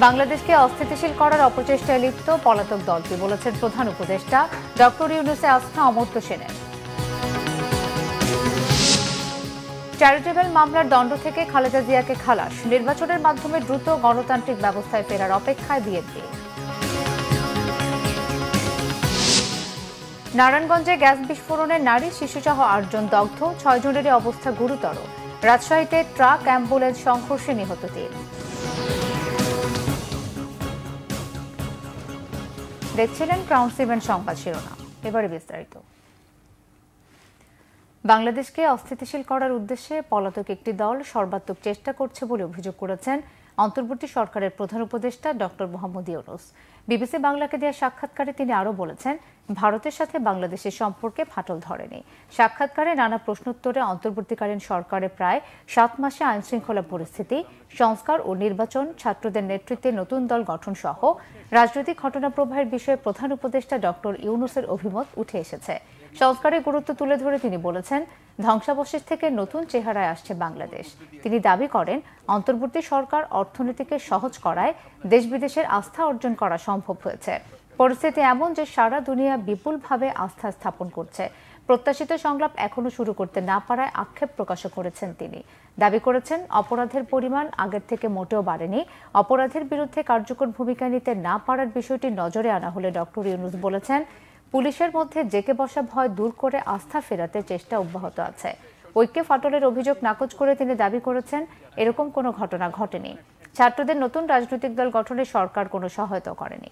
বাংলাদেশকে অস্থিতিশীল করার অপচেষ্টায় লিপ্ত পলাতক দলটি, বলেছেন প্রধান উপদেষ্টা ডক্টর ইউনূসে আস্থা অমর্ত্য সেনের। চ্যারিটেবল মামলার দণ্ড থেকে খালেদা জিয়াকে খালাস, নির্বাচনের মাধ্যমে দ্রুত গণতান্ত্রিক ব্যবস্থায় ফেরার অপেক্ষায় বিএনপি। নারায়ণগঞ্জে গ্যাস বিস্ফোরণে নারী শিশুসহ ৮ জন দগ্ধ, ৬ জনেরই অবস্থা গুরুতর। রাজশাহীতে ট্রাক অ্যাম্বুলেন্স সংঘর্ষে নিহত ৩। দেখছিলেন ক্রাউন সিভেন সংবাদ শিরোনাম, এবারে বিস্তারিত। বাংলাদেশকে অস্থিতিশীল করার উদ্দেশ্যে পলাতক একটি দল সর্বাত্মক চেষ্টা করছে বলে অভিযোগ করেছেন অন্তর্বর্তী সরকারের প্রধান উপদেষ্টা ডক্টর মোহাম্মদ ইউনূস। বিবিসি বাংলাকে দেওয়া সাক্ষাৎকারে তিনি আরও বলেছেন, ভারতের সাথে বাংলাদেশের সম্পর্কে ফাটল ধরেনি। সাক্ষাৎকারে নানা প্রশ্নোত্তরে অন্তর্বর্তীকালীন সরকারের প্রায় 7 মাসে আইনশৃঙ্খলা পরিস্থিতি, সংস্কার ও নির্বাচন, ছাত্রদের নেতৃত্বে নতুন দল গঠন সহ রাজনৈতিক ঘটনা প্রবাহের বিষয়ে প্রধান উপদেষ্টা ডক্টর ইউনূসের অভিমত উঠে এসেছে। সংস্কারের গুরুত্ব তুলে ধরে তিনি বলেছেন, ধ্বংসাবশেষ থেকে নতুন চেহারায় আসছে বাংলাদেশ। তিনি দাবি করেন, অন্তর্বর্তী সরকার অর্থনীতিকে সহজ করায় দেশ বিদেশের আস্থা অর্জন করা সম্ভব হয়েছে। পরিস্থিতি এমন যে সারা দুনিয়া বিপুলভাবে আস্থা স্থাপন করছে। প্রত্যাশিত সংলাপ এখনো শুরু করতে না পারায় আক্ষেপ প্রকাশ করেছেন তিনি। দাবি করেছেন, অপরাধের পরিমাণ আগের থেকে মোটেও বাড়েনি। অপরাধের বিরুদ্ধে কার্যকর ভূমিকা নিতে না পারার বিষয়টি নজরে আনা হলে ডক্টর ইউনূস বলেছেন, পুলিশের মধ্যে জেকে বসা ভয় দূর করে আস্থা ফেরাতে চেষ্টা অব্যাহত আছে। ঐক্যে ফাটলের অভিযোগ নাকচ করে তিনি দাবি করেছেন, এরকম কোনো ঘটনা ঘটেনি। ছাত্রদের নতুন রাজনৈতিক দল গঠনে সরকার কোনো সহায়তা করেনি।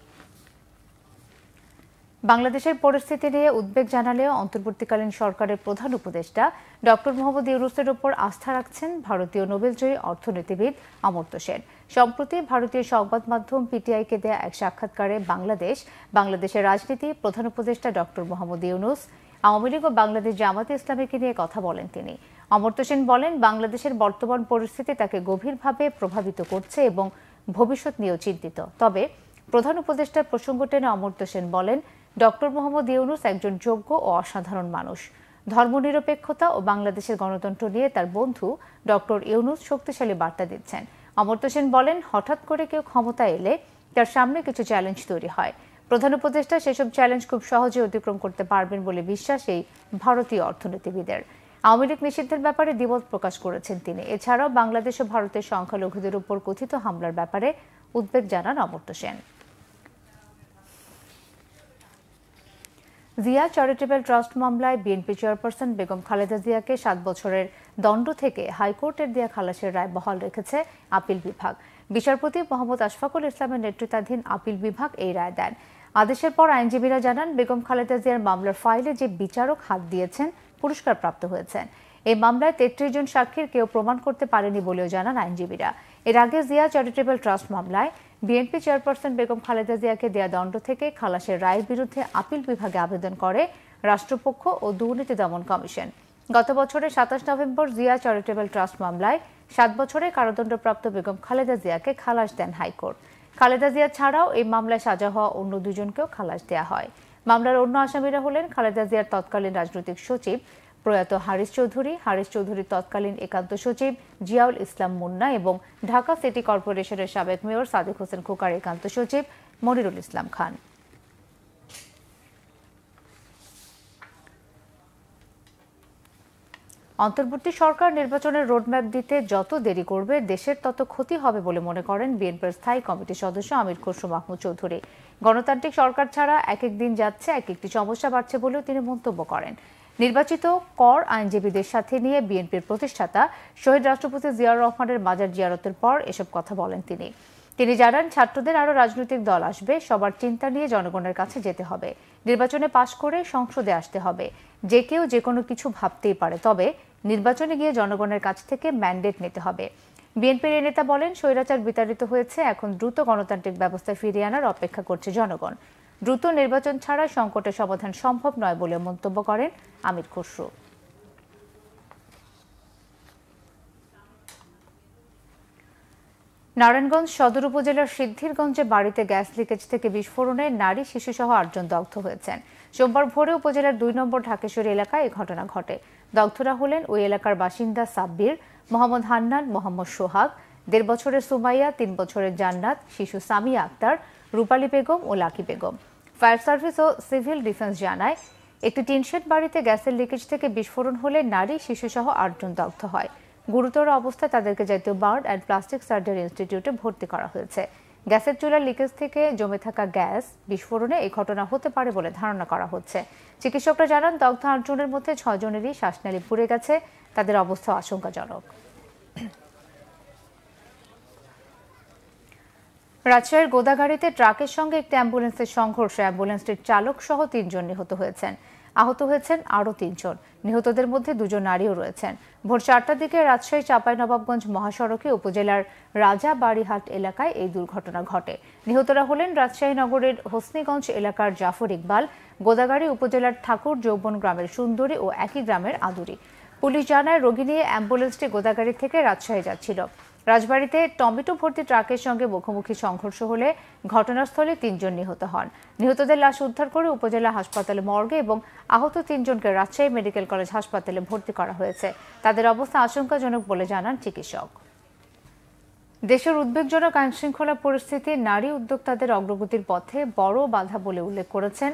বাংলাদেশের পরিস্থিতি নিয়ে উদ্বেগ জানালেও অন্তর্বর্তীকালীন সরকারের প্রধান উপদেষ্টা ডক্টর মোহাম্মদ ইউনূসের উপর আস্থা রাখছেন ভারতীয় নোবেলজয়ী অর্থনীতিবিদ অমর্ত্য সেন। সম্প্রতি ভারতীয় সংবাদ মাধ্যম পিটিআইকে দেয়া এক সাক্ষাৎকারে বাংলাদেশের রাজনীতি, প্রধান উপদেষ্টা ডক্টর মোহাম্মদ ইউনূস, আওয়ামী লীগ ও বাংলাদেশ জামাতে ইসলামীকে নিয়ে কথা বলেন তিনি। অমর্ত্য সেন বলেন, বাংলাদেশের বর্তমান পরিস্থিতি তাকে গভীরভাবে প্রভাবিত করছে এবং ভবিষ্যৎ নিয়েও চিন্তিত। তবে প্রধান উপদেষ্টার প্রসঙ্গ টেনে অমর্ত্য সেন বলেন, ডক্টর মোহাম্মদ ইউনূস একজন যোগ্য ও অসাধারণ মানুষ। ধর্মনিরপেক্ষতা ও বাংলাদেশের গণতন্ত্র নিয়ে তার বন্ধু ডক্টর ইউনূস শক্তিশালী বার্তা দিচ্ছেন। অমর্ত্য সেন বলেন, হঠাৎ করে কেউ ক্ষমতায় এলে তার সামনে কিছু চ্যালেঞ্জ তৈরি হয়। প্রধান উপদেষ্টা সেসব চ্যালেঞ্জ খুব সহজে অতিক্রম করতে পারবেন বলে বিশ্বাস এই ভারতীয় অর্থনীতিবিদের। আওয়ামী লীগ নিষিদ্ধের ব্যাপারে দ্বিমত প্রকাশ করেছেন তিনি। এছাড়াও বাংলাদেশ ও ভারতের সংখ্যালঘুদের উপর কথিত হামলার ব্যাপারে উদ্বেগ জানান অমর্ত্য সেন। জিয়া চ্যারিটেবল ট্রাস্ট মামলায় বিএনপি চেয়ারপারসন বেগম খালেদা জিয়াকে 7 বছরের দণ্ড থেকে হাইকোর্টের দেয়া খালাসের রায় বহাল রেখেছে আপিল বিভাগ। বিচারপতি মোহাম্মদ আশফাকুল ইসলামের নেতৃত্বাধীন আপিল বিভাগ এই রায় দেন। আদেশের পর আইনজীবীরা জানান, বেগম খালেদা জিয়ার মামলার ফাইলে যে বিচারক হাত দিয়েছেন পুরস্কারপ্রাপ্ত হয়েছেন। এই মামলায় 33 জন সাক্ষীর কেউ প্রমাণ করতে পারেনি বলেও জানান আইনজীবীরা। এর আগে জিয়া চ্যারিটেবল ট্রাস্ট মামলায় বিএনপি চেয়ারপারসন বেগম খালেদা জিয়াকে দেয়া দণ্ড থেকে খালাসের রায়ের বিরুদ্ধে আপিল বিভাগে আবেদন করে রাষ্ট্রপক্ষ ও দুর্নীতি দমন কমিশন। গত বছরের 27 নভেম্বর জিয়া চ্যারিটেবল ট্রাস্ট মামলায় 7 বছরের কারাদণ্ডপ্রাপ্ত বেগম খালেদা জিয়াকে খালাস দেন হাইকোর্ট। খালেদা জিয়া ছাড়াও এই মামলায় সাজা হওয়া অন্য 2 জনকেও খালাস দেওয়া হয়। মামলার অন্য আসামিরা হলেন খালেদা জিয়ার তৎকালীন রাজনৈতিক সচিব প্রয়াত হারিস চৌধুরীর তৎকালীন একান্ত সচিব জিয়াউল ইসলাম মুন্না এবং ঢাকা সিটি কর্পোরেশনের সাবেক মেয়র সাদিক হোসেন খোকার একান্ত সচিব মনিরুল ইসলাম খান। অন্তর্বর্তী সরকার নির্বাচনের রোডম্যাপ দিতে যত দেরি করবে দেশের তত ক্ষতি হবে বলে মনে করেন বিএনপির স্থায়ী কমিটির সদস্য আমির খসরু মাহমুদ চৌধুরী। গণতান্ত্রিক সরকার ছাড়া এক এক দিন যাচ্ছে এক একটি সমস্যা বাড়ছে বলেও তিনি মন্তব্য করেন। নির্বাচিত কর আইনজীবীদের সাথে নিয়ে বিএনপির প্রতিষ্ঠাতা শহীদ রাষ্ট্রপতি জিয়াউর রহমানের মাজার জিয়ারতের পর এসব কথা বলেন তিনি জানান, ছাত্রদের আরও রাজনৈতিক দল আসবে, সবার চিন্তা নিয়ে জনগণের কাছে যেতে হবে। নির্বাচনে পাশ করে সংসদে আসতে হবে। যে কেউ যে কোনো কিছু ভাবতেই পারে, তবে নির্বাচনে গিয়ে জনগণের কাছ থেকে ম্যান্ডেট নিতে হবে। বিএনপির এই নেতা বলেন, স্বৈরাচার বিতাড়িত হয়েছে, এখন দ্রুত গণতান্ত্রিক ব্যবস্থা ফিরিয়ে আনার অপেক্ষা করছে জনগণ। দ্রুত নির্বাচন ছাড়া সংকটের সমাধান সম্ভব নয় বলে মন্তব্য করেন আমির খসরু। নারায়ণগঞ্জ সদর উপজেলার সিদ্ধিরগঞ্জে বাড়িতে গ্যাস লিকেজ থেকে বিস্ফোরণে নারী শিশুসহ 8 জন দগ্ধ হয়েছেন। সোমবার ভোরে উপজেলার 2 নম্বর ঢাকেশ্বরী এলাকায় এই ঘটনা ঘটে। দগ্ধরা হলেন ওই এলাকার বাসিন্দা সাব্বির, মোহাম্মদ হান্নান, মোহাম্মদ সোহাগ, 1.5 বছরের সুমাইয়া, 3 বছরের জান্নাত, শিশু সামিয়া আক্তার, রূপালী বেগম ও লাকি বেগম। ফায়ার সার্ভিস ও সিভিল ডিফেন্স জানায়, একটি টিনশেড বাড়িতে গ্যাসের লিকেজ থেকে বিস্ফোরণ হলে নারী, শিশুসহ 8 জন দগ্ধ হয়। গুরুতর অবস্থায় তাদেরকে জাতীয় বার্ন অ্যান্ড প্লাস্টিক সার্জারি ইনস্টিটিউটে ভর্তি করা হয়েছে। গ্যাসের চুলার লিকেজ থেকে জমে থাকা গ্যাস বিস্ফোরণে এই ঘটনা হতে পারে বলে ধারণা করা হচ্ছে। চিকিৎসকরা জানান, দগ্ধ 8 জনের মধ্যে 6 জনেরই শ্বাসনালী পুড়ে গেছে। তাদের অবস্থা আশঙ্কাজনক। রাজশাহীর গোদাগাড়িতে ট্রাকের সঙ্গে একটি অ্যাম্বুলেন্সের সংঘর্ষে অ্যাম্বুলেন্সটির চালক সহ 3 জন নিহত হয়েছেন। আহত হয়েছেন আরও 3 জন। নিহতদের মধ্যে 2 জন নারীও রয়েছেন। ভোর 4টার দিকে রাজশাহী চাঁপাইনবাবগঞ্জ মহাসড়কে উপজেলার রাজাবাড়িহাট এলাকায় এই দুর্ঘটনা ঘটে। নিহতরা হলেন রাজশাহী নগরের হোসনিগঞ্জ এলাকার জাফর ইকবাল, গোদাগাড়ি উপজেলার ঠাকুর যৌবন গ্রামের সুন্দরী ও একই গ্রামের আদুরি। পুলিশ জানায়, রোগী নিয়ে অ্যাম্বুলেন্সটি গোদাগাড়ি থেকে রাজশাহী যাচ্ছিল। রাজবাড়ীতে টমেটো ভর্তি ট্রাকের সঙ্গে মুখোমুখি সংঘর্ষ হলে ঘটনাস্থলে 3 জন নিহত হন। নিহতদের লাশ উদ্ধার করে উপজেলা হাসপাতালে মর্গে এবং আহত 3 জনকে রাজশাহী মেডিকেল কলেজ হাসপাতালে ভর্তি করা হয়েছে। তাদের অবস্থা আশঙ্কাজনক বলে জানান চিকিৎসক। দেশের উদ্বেগজনক আইনশৃঙ্খলা পরিস্থিতি নারী উদ্যোক্তাদের অগ্রগতির পথে বড় বাধা বলে উল্লেখ করেছেন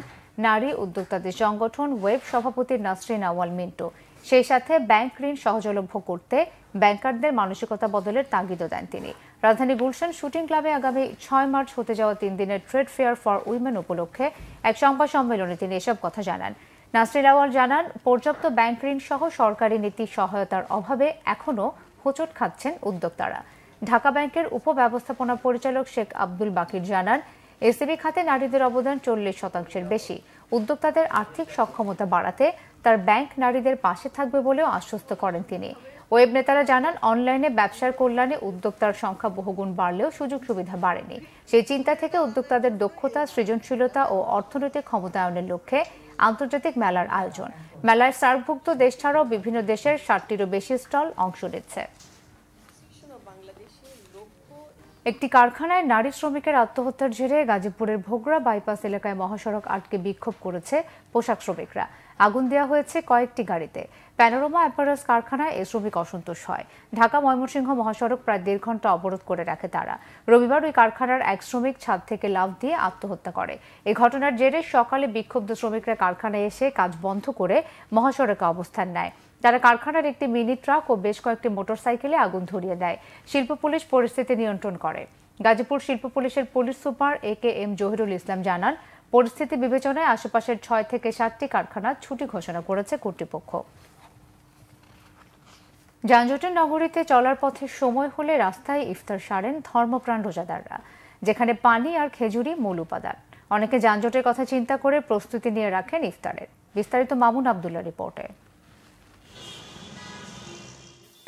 নারী উদ্যোক্তাদের সংগঠন ওয়েব সভাপতি নাসরিন আউয়াল মিন্টু। সেই সাথে ব্যাংক ঋণ সহজলভ্য করতে ব্যাংকারদের মানসিকতা বদলের তাগিদও দেন তিনি। রাজধানী গুলশান শুটিং ক্লাবে আগামী 6 মার্চ হতে যাওয়া 3 দিনের ট্রেড ফেয়ার ফর উইমেন উপলক্ষে এক সংবাদ সম্মেলনে তিনি এসব কথা জানান। নাসরিন আউয়াল জানান, পর্যাপ্ত ব্যাংক ঋণ সহ সরকারি নীতি সহায়তার অভাবে এখনও হোঁচট খাচ্ছেন উদ্যোক্তারা। ঢাকা ব্যাংকের উপব্যবস্থাপনা পরিচালক শেখ আব্দুল বাকির জানান, এসিবি খাতে নারীদের অবদান 40% বেশি। উদ্যোক্তাদের আর্থিক সক্ষমতা বাড়াতে তার ব্যাংক নারীদের পাশে থাকবে বলেও আশ্বস্ত করেন তিনি। ওয়েব নেতারা জানান, অনলাইনে ব্যবসার কল্যাণে উদ্যোক্তার সংখ্যা বহুগুণ বাড়লেও সুযোগ সুবিধা বাড়েনি। সেই চিন্তা থেকে উদ্যোক্তাদের দক্ষতা, সৃজনশীলতা ও অর্থনৈতিক ক্ষমতায়নের লক্ষ্যে আন্তর্জাতিক মেলার আয়োজন। মেলায় সার্কভুক্ত দেশ ছাড়াও বিভিন্ন দেশের 60টিরও বেশি স্টল অংশ নিচ্ছে। একটি কারখানায় নারী শ্রমিকের আত্মহত্যার জেরে গাজীপুরের ভোগড়া বাইপাস এলাকায় মহাসড়ক আটকে বিক্ষোভ করেছে পোশাক শ্রমিকরা। আগুন দেওয়া হয়েছে কয়েকটি গাড়িতে। প্যানোরামা অ্যাপারেলস কারখানায় এ শ্রমিক অসন্তোষ হয়। ঢাকা ময়মনসিংহ মহাসড়ক প্রায় 1.5 ঘন্টা অবরোধ করে রাখে তারা। রবিবার ওই কারখানার এক শ্রমিক ছাদ থেকে লাফ দিয়ে আত্মহত্যা করে। এই ঘটনার জেরে সকালে বিক্ষুব্ধ শ্রমিকরা কারখানায় এসে কাজ বন্ধ করে মহাসড়কে অবস্থান নেয়। তারা কারখানার একটি মিনি ট্রাক ও বেশ কয়েকটি মোটরসাইকেলে আগুন ধরিয়ে দেয়। শিল্প পুলিশ পরিস্থিতি নিয়ন্ত্রণ করে। গাজীপুর শিল্প পুলিশের পুলিশ সুপার AKM জহিরুল ইসলাম জানান, পরিস্থিতি বিবেচনায় আশেপাশের 6 থেকে 7টি কারখানা ছুটি ঘোষণা করেছে কর্তৃপক্ষ। যানজটের নগরীতে চলার পথে সময় হলে রাস্তায় ইফতার সারেন ধর্মপ্রাণ রোজাদাররা, যেখানে পানি আর খেজুরি মূল উপাদান। অনেকে যানজটের কথা চিন্তা করে প্রস্তুতি নিয়ে রাখেন ইফতারের। বিস্তারিত মামুন আব্দুল্লাহ রিপোর্টে।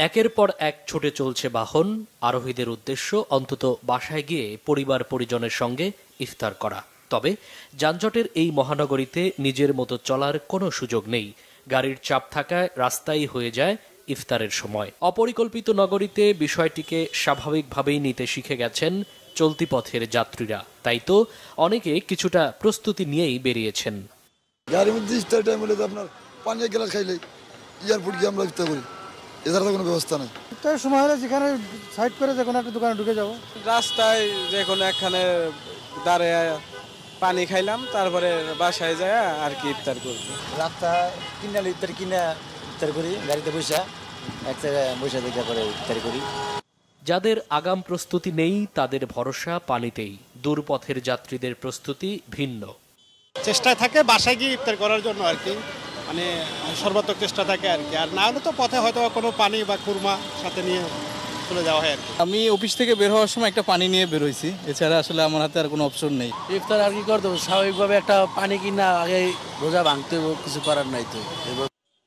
একের পর এক ছুটে চলছে বাহন। আরোহীদের উদ্দেশ্য অন্তত বাসায় গিয়ে পরিবার পরিজনের সঙ্গে ইফতার করা। তবে যানজটের এই মহানগরীতে নিজের মতো চলার কোনো সুযোগ নেই। গাড়ির চাপ থাকায় রাস্তাই হয়ে যায় ইফতারের সময়। অপরিকল্পিত নগরীতে বিষয়টিকে স্বাভাবিকভাবেই নিতে শিখে গেছেন চলতি পথের যাত্রীরা। তাই তো অনেকে কিছুটা প্রস্তুতি নিয়েই বেরিয়েছেন। গাড়ির মধ্যে ইফতার টাইম হলে আপনার পানি এক গ্লাস খাইলে এয়ারপোর্ট গিয়ে আমরা ইফতার করি, এছাড়া তো কোনো ব্যবস্থা নেই। ইফতারের সময় হলে যেখানে সাইড করে যে কোনো একটা দোকানে ঢুকে যাবো। রাস্তায় যে কোনো একখানে দাঁড়িয়ে পানি খাইলাম, তারপরে বাসায় যায় আর কি ইফতার করবো। রাস্তা কিনে ইফতার করি, গাড়িতে বসে এক জায়গায় বসে দেখা করে ইফতার করি। যাদের আগাম প্রস্তুতি নেই তাদের ভরসা পানিতেই। দূরপথের যাত্রীদের প্রস্তুতি ভিন্ন। চেষ্টায় থাকে বাসায় গিয়ে ইফতার করার জন্য আর কি, মানে সর্বাত্মক চেষ্টা থাকে আর কি। আর না হলে তো পথে হয়তো কোনো পানি বা কুরমা সাথে নিয়ে চলে যাওয়া হয় আর কি। আমি অফিস থেকে বের হওয়ার সময় একটা পানি নিয়ে বেরোইছি, এছাড়া আসলে আমার হাতে আর কোনো অপশন নেই। ইফতার আর কি করতে হবে, স্বাভাবিকভাবে একটা পানি কিনা আগে রোজা ভাঙতে হবে, কিছু করার নাই তো।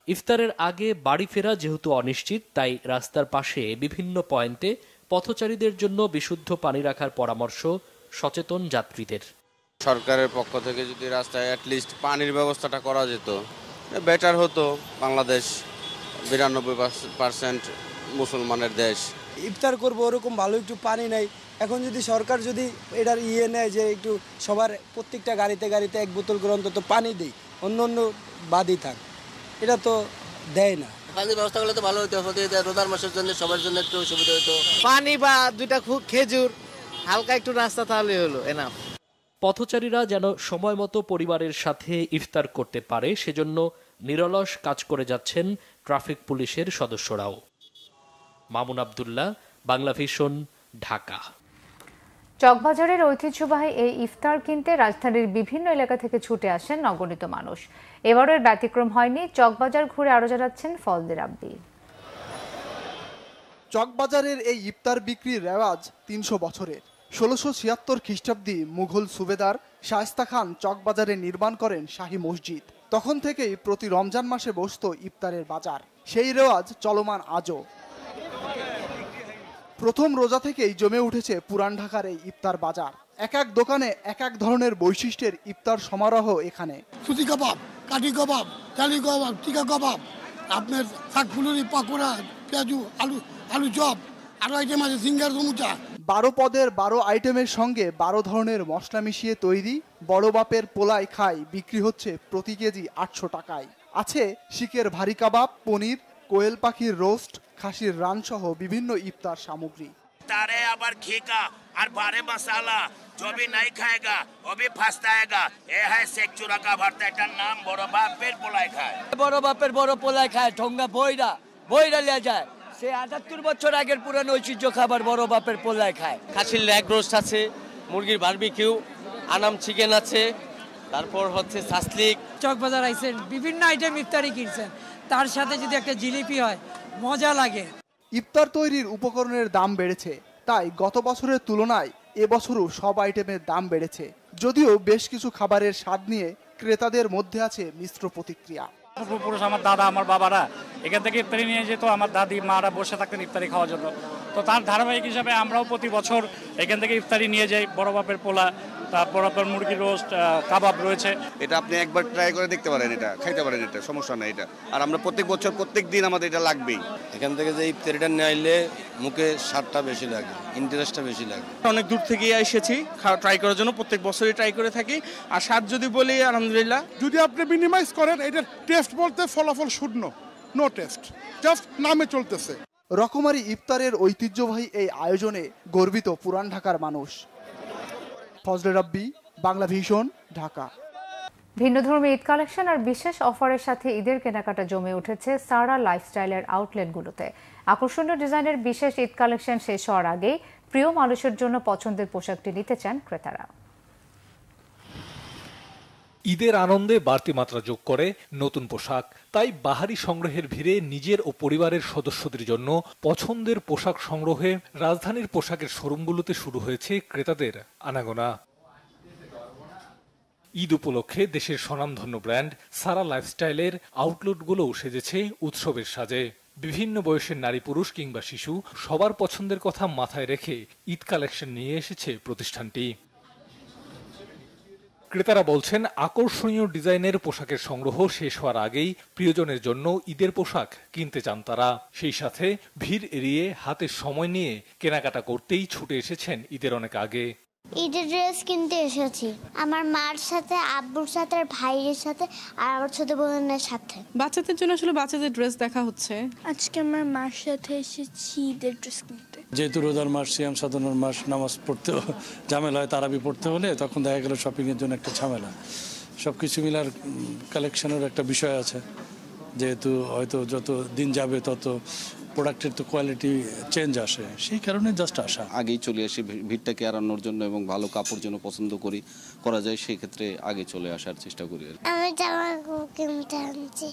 ইফতারের আগে বাড়ি ফেরা যেহেতু অনিশ্চিত, তাই রাস্তার পাশে বিভিন্ন পয়েন্টে পথচারীদের জন্য বিশুদ্ধ পানি রাখার পরামর্শ সচেতন যাত্রীদের। সরকারের পক্ষ থেকে যদি রাস্তায় অ্যাটলিস্ট পানির ব্যবস্থাটা করা যেত বেটার হতো। বাংলাদেশ 92% মুসলমানের দেশ। ইফতার করবো ওরকম ভালো একটু পানি নাই। এখন যদি সরকার যদি এটার নেয় যে একটু সবার প্রত্যেকটা গাড়িতে 1 বোতল করে অন্তত পানি দেয়, অন্য বাদই থাক, এটা তো দেয় না। পানির ব্যবস্থা করলে তো ভালো হতো, রোজার মাসের জন্য সবার জন্য একটু সুবিধা হতো। পানি বা 2টা খেজুর, হালকা একটু নাস্তা তাহলে হলো এনাফ। পথচারীরা যেন সময় মতো পরিবারের সাথে ইফতার করতে পারে সেজন্য নিরলস কাজ করে যাচ্ছেন ট্রাফিক পুলিশের সদস্যরাও। মামুন আব্দুল্লাহ, বাংলা ভিশন, ঢাকা। চকবাজারের ঐতিহ্যবাহী এই ইফতার কিনতে রাজধানীর বিভিন্ন এলাকা থেকে ছুটে আসেন অগণিত মানুষ। এবারের ব্যতিক্রম হয়নি, চকবাজার ঘুরে আরো জানাচ্ছেন ফজলে রাব্বি। চকবাজারের এই ইফতার বিক্রির রেওয়াজ 300 বছরের। 1676 খ্রিস্টাব্দে মুঘল সুবেদার শায়েস্তা খান চকবাজারে নির্মাণ করেন শাহী মসজিদ। তখন থেকেই প্রতি রমজান মাসে বসত ইফতারের বাজার। সেই রেওয়াজ চলমান আজও। প্রথম রোজা থেকেই জমে উঠেছে পুরান ঢাকার এই ইফতার বাজার। এক এক দোকানে এক এক ধরনের বৈশিষ্ট্যের ইফতার সমারোহ এখানে। সুতি কাবাব, কাঠি কাবাব, চালি কাবাব, টিকা কাবাব, আপনার শাকফুলুরি, পাকোড়া, পেঁয়াজু, আলু চপ, আরো আইটেম আছে, সিঙ্গার, সমুচা। 12 পদের 12 আইটেমের সঙ্গে 12 ধরনের মশলা মিশিয়ে তৈরি বড় বাপের পোলাই খাই বিক্রি হচ্ছে প্রতি কেজি 800 টাকায়। আছে শিকের ভারী কাবাব, পনির, কোয়েল পাখির রোস্ট, খাসির রান সহ বিভিন্ন ইফতার সামগ্রী। तारे आबार खीका और बारे मसाला जो भी नहीं खाएगा वो भी फंसताएगा। ये है शेख चूरा का भरता, एटार नाम बड़ बापेर पोलाई खाय। বড় বাপের বড় পোলাই খায়, ঠোঙ্গা বইরা লিয়া যায়। সে 78 বছর আগের পুরানো ঐতিহ্য খাবার বড় বাপের পোলাই খায়। খাসির লেগ রোস্ট আছে, মুরগির বারবিকিউ, আনাম চিকেন আছে, তারপর হচ্ছে সাসলিক। চকবাজার আইছেন, বিভিন্ন আইটেম ইফতারি কিনছেন, তার সাথে যদি একটা জিলিপি হয় মজা লাগে। ইফতার তৈরির উপকরণের দাম বেড়েছে, তাই গত বছরের তুলনায় এবছরও সব আইটেমের দাম বেড়েছে। যদিও বেশ কিছু খাবারের স্বাদ নিয়ে ক্রেতাদের মধ্যে আছে মিশ্র প্রতিক্রিয়া। পূর্বপুরুষ আমার দাদা, আমার বাবারা এখান থেকে ইফতারি নিয়ে যেত, আমার দাদি মারা বসে থাকতেন ইফতারি খাওয়ার জন্য। তো তার ধারাবাহিক হিসাবে আমরাও প্রতি বছর এখান থেকে ইফতারি নিয়ে যাই। বড় বাপের পোলা, তারপর আপনার মুরগির রোস্ট, কাবাব রয়েছে। এটা আপনি একবার ট্রাই করে দেখতে পারেন, এটা খাইতে পারেন, এটা সমস্যা নাই এটা। আর আমরা প্রত্যেক বছর প্রত্যেক দিন আমাদের এটা লাগবেই। এখান থেকে যে ইফতারিটা নিলে মুখে স্বাদটা বেশি লাগে, ইন্টারেস্টটা বেশি লাগে। অনেক দূর থেকে এসেছি ট্রাই করার জন্য, প্রত্যেক বছরই ট্রাই করে থাকি। আর স্বাদ যদি বলি আলহামদুলিল্লাহ। যদি আপনি মিনিমাইজ করেন, এটার টেস্ট বলতে ফলাফল শূন্য, নো টেস্ট, জাস্ট নামে চলতেছে। রকমারি ইফতারের ঐতিহ্যবাহী এই আয়োজনে গর্বিত পুরান ঢাকার মানুষ। ফজলে রাব্বি, বাংলা ভিশন, ঢাকা। ভিন্নধর্মী ঈদ কালেকশন আর বিশেষ অফারের সাথে ঈদের কেনাকাটা জমে উঠেছে সারা লাইফস্টাইলের আউটলেটগুলোতে। আকর্ষণীয় ডিজাইনের বিশেষ ঈদ কালেকশন শেষ হওয়ার আগেই প্রিয় মানুষের জন্য পছন্দের পোশাকটি নিতে চান ক্রেতারা। ঈদের আনন্দে বাড়তি মাত্রা যোগ করে নতুন পোশাক। তাই বাহারি সংগ্রহের ভিড়ে নিজের ও পরিবারের সদস্যদের জন্য পছন্দের পোশাক সংগ্রহে রাজধানীর পোশাকের শোরুমগুলোতে শুরু হয়েছে ক্রেতাদের আনাগোনা। ঈদ উপলক্ষে দেশের স্বনামধন্য ব্র্যান্ড সারা লাইফস্টাইলের আউটলেটগুলোও সেজেছে উৎসবের সাজে। বিভিন্ন বয়সের নারী, পুরুষ কিংবা শিশু সবার পছন্দের কথা মাথায় রেখে ঈদ কালেকশন নিয়ে এসেছে প্রতিষ্ঠানটি। ক্রেতারা বলছেন, আকর্ষণীয় ডিজাইনের পোশাকের সংগ্রহ শেষ হওয়ার আগেই প্রিয়জনের জন্য ঈদের পোশাক কিনতে চান তারা। সেই সাথে ভিড় এড়িয়ে হাতে সময় নিয়ে কেনাকাটা করতেই ছুটে এসেছেন ঈদের অনেক আগে। ঈদের ড্রেস কিনতে এসেছি আমার মার সাথে, আব্বুর সাথে, আর ভাইয়ের সাথে, আর আমার ছোট বোনের সাথে। বাচ্চাদের জন্য আসলে বাচ্চাদের ড্রেস দেখা হচ্ছে। আজকে আমার মার সাথে এসেছি ঈদের ড্রেস কিনতে। যেহেতু রোজার মাস, সিয়াম সাধনার মাস, নামাজ পড়তেও ঝামেলা হয়, তারাবি পড়তে হলে তখন দেখা গেল শপিংয়ের জন্য একটা ঝামেলা। সব কিছু মিলার কালেকশনের একটা বিষয় আছে, যেহেতু হয়তো যত দিন যাবে তত প্রোডাক্টের তো কোয়ালিটি চেঞ্জ আসে, সেই কারণে জাস্ট আসা। আগেই চলে আসি ভিড়টাকে এড়ানোর জন্য এবং ভালো কাপড় যেন পছন্দ করা যায়, সেই ক্ষেত্রে আগে চলে আসার চেষ্টা করি। আমি জামা কিনতে আনছি।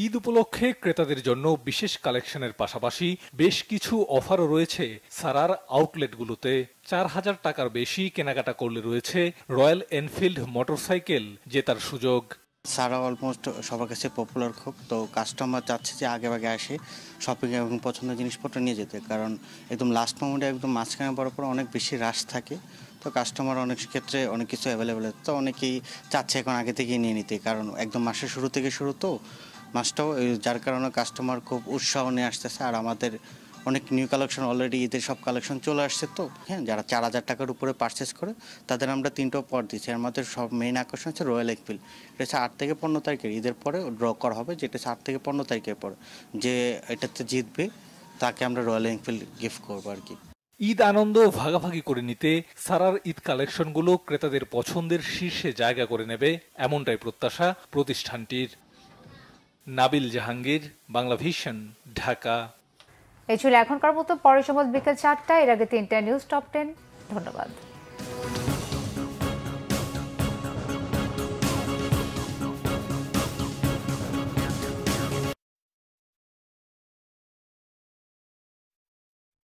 ঈদ উপলক্ষে ক্রেতাদের জন্য বিশেষ কালেকশনের পাশাপাশি বেশ কিছু অফারও রয়েছে সারার আউটলেটগুলোতে। 4000 টাকার বেশি কেনাকাটা করলে রয়েছে রয়্যাল এনফিল্ড মোটরসাইকেল জেতার সুযোগ। সারা অলমোস্ট সবার কাছে পপুলার খুব, তো কাস্টমার চাচ্ছে যে আগে আসে শপিং এবং পছন্দের জিনিসপত্র নিয়ে যেতে, কারণ একদম লাস্ট মোমেন্টে একদম মাঝখানে বরাবর অনেক বেশি রাশ থাকে, তো কাস্টমার অনেক ক্ষেত্রে অনেক কিছু অ্যাভেলেবেল, তো অনেকেই চাচ্ছে এখন আগে থেকেই নিয়ে নিতে, কারণ একদম মাসের শুরু থেকে শুরু তো মাসটাও, যার কারণে কাস্টমার খুব উৎসাহ নিয়ে আসতেছে। আর আমাদের অনেক নিউ কালেকশন অলরেডি ঈদের সব কালেকশন চলে আসছে, তো হ্যাঁ যারা 4000 টাকার উপরে পারচেস করে তাদের আমরা 3টা পর দিচ্ছি। এর মধ্যে সব মেইন আকর্ষণ হচ্ছে রয়্যাল এনফিল্ড। এটা হচ্ছে 8 থেকে 15 তারিখের ঈদের পরে ড্র করা হবে, যেটা 8 থেকে 15 তারিখের পরে যে এটাতে জিতবে তাকে আমরা রয়্যাল এনফিল্ড গিফট করবো আর কি। ঈদ আনন্দ ভাগাভাগি করে নিতে সারার ঈদ কালেকশনগুলো ক্রেতাদের পছন্দের শীর্ষে জায়গা করে নেবে, এমনটাই প্রত্যাশা প্রতিষ্ঠানটির। নাবিল জাহাঙ্গীর, বাংলা ভিশন, ঢাকা। এই ছিল এখনকার মতো। পরের সংবাদ বিকেল 4টায়, এর আগে 3টা নিউজ টপ 10। ধন্যবাদ।